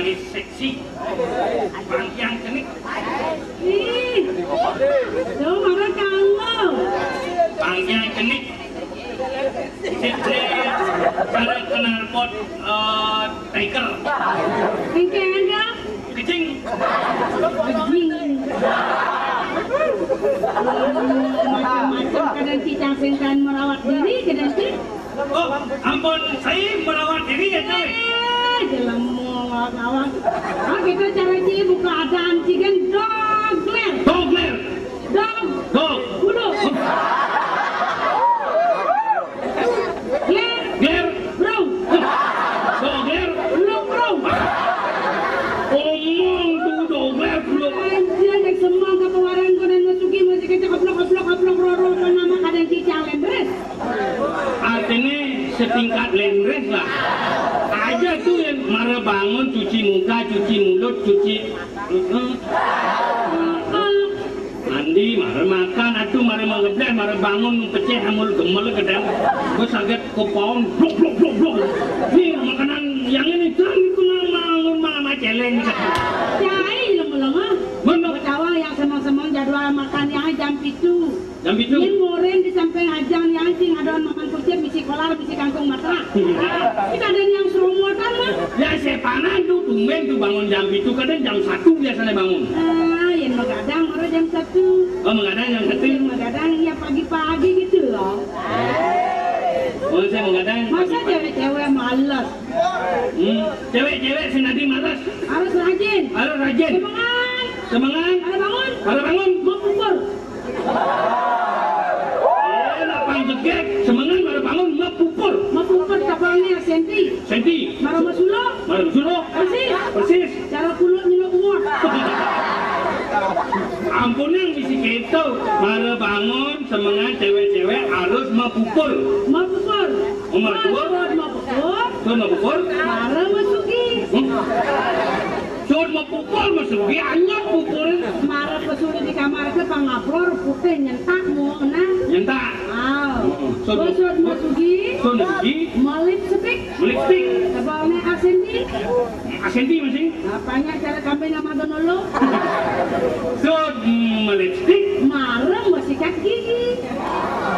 alis seksi, panjang cenik. Ih, tuh marah kamu. Panjang cenik. Cara kenal pot tiger. Kengkeng enggak? Kecing. Macam-macam kadang cicang sengkan merawat diri kadang sih. Oh, ampun, saya merawat diri ya cewek. Dalam ngawang-ngawang. Ah, kita cara cili buka adaan cigen dogler. Dogler. Dog. Kudu. Gler. Gler. Bro. Dogler. Bro. Omong tuh dogler belum. Anjir, dek semua kepewaran ko dan masuki masih kecak kaplok roro nama kadang cicang lendres. Artinya setingkat lendres lah. Aja tuh yang marah bangun, cuci muka, cuci mulut, cuci mandi, marah makan, atuh marah mengebleh, marah bangun, pecah, hamul gemel kadang. Gue sakit kepong, blok. Nih makanan yang ini kan bangun mama celeng. Cai lama-lama. Mana? Ketawa yang semang-semang jadwal makan yang jam itu. Jam itu. Ini ngoren di samping ajang yang cing adoan makan kucing, bisi kolar, bisi kangkung matra. Kita ada yang seromotan mah. Ya sepanan tuh, tumben tuh bangun jam itu, kadang jam 1 biasanya bangun. Ah, yang mengadang orang jam 1. Oh mengadang jam 1. Yang mengadang ya pagi-pagi gitu loh. Oh saya mengadang. Masa cewek-cewek malas? Cewek-cewek senadi malas. Harus rajin. Harus rajin. Semangat. Ada bangun. Mau pupur. Lapang jegek. Semangat ada bangun. Mau pupur kapalnya senti. Marah masulo. Persis. Cara kulo nyelok umur. Ampun yang bisi gitu. Mara bangun. Semangat cewek-cewek harus mapupur. Mau pupur. Mau pupur. Tuh mapupur. Marah masuki. Suruh mapupur masuki. Anyap pupur. Marah pesuri di kamar ke pangaplor putih nyentak mau enang. Nyentak. Bosot masuki. Melipstick. Kebalnya Asenti masing. Apanya cara kambing nama donolo? Melipstick. Marah sikat gigi.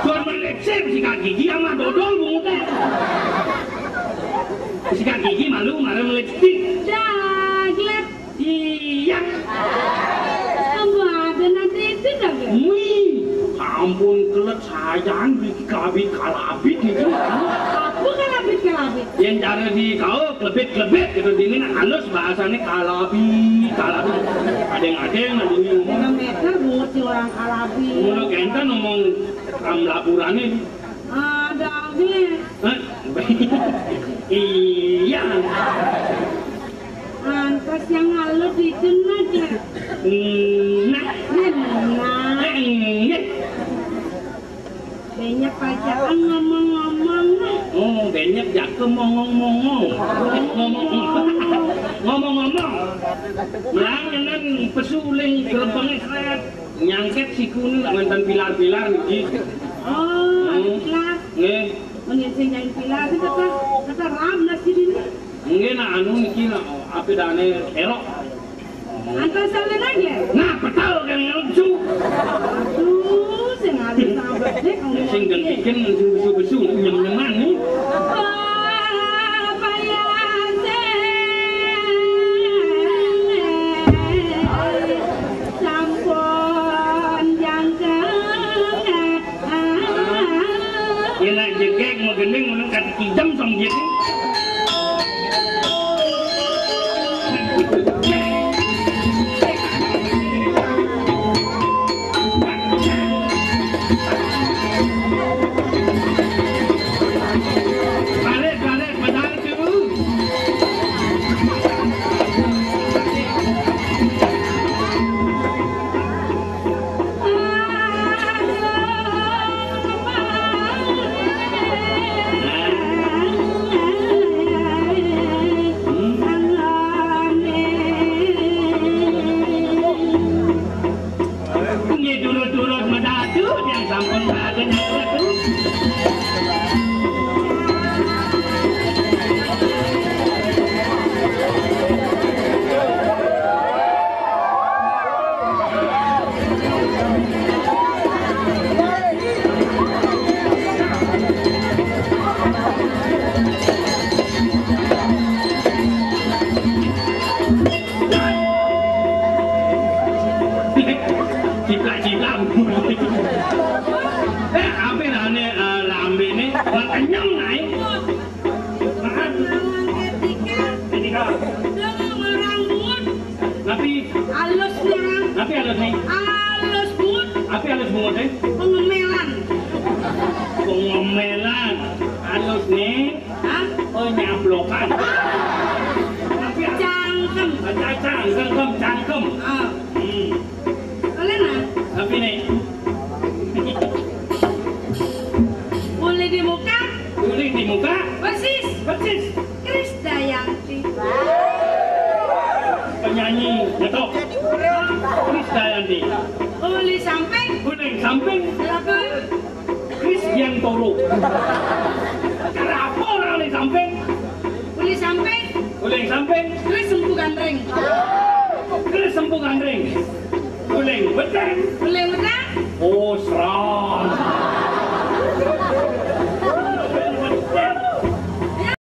Melipstick sikat gigi sama dodol bunga. Sikat gigi malu marah melipstick. Daglet. Iya. Kamu ada nanti itu daglet. Wih, ampun kelet sayang beli kalabit gitu. Aku kalabit. Yang cara di kau klebet gitu ini halus bahasanya kalabit. Ada yang meter buat si orang kalabit. Mulut enten ngomong laporannya. Daglet. Iya. Antas yang ngalut itu daglet. Banyak pajaan ngomong-ngomong. Oh, banyak jatuh ngomong-ngomong. Melangan pesuling gerbangnya seret. Nyangket si kuning ngantan pilar-pilar gitu. Oh, pilar. Nggih. Mengising yang pilar itu kata ram nasi ini. Nggih nak anu niki nak api dane erok. Antas sana lagi. Nah, betul kan lucu. Aduh, sing ada sahabat dek. Sing dan bikin besu-besu nyem-nyeman nih. Yelah jegek mau gending mau kata kijam sama dia ni. Balik padahal tu. Apa halus nih? Halus bungut. Apa halus bungut nih? Pengemelan. Pengomelan. Halus nih. Hah? Oh nyablokan. Apa? Cangkem. Cangkem. Ah. Kalian nah? Apa nih? Boleh di muka? Boleh di muka. Persis. Persis. Krisdayanti. Penyanyi ngetok. Krisdayanti. Boleh samping? Kuning samping. Belakang? Krisdiantoro. Kenapa orang di samping? Boleh samping? Kuning samping. Kris sempuh gandreng. Kris sempuh gandring. Kuning beteng. Boleh udah? Oh serang.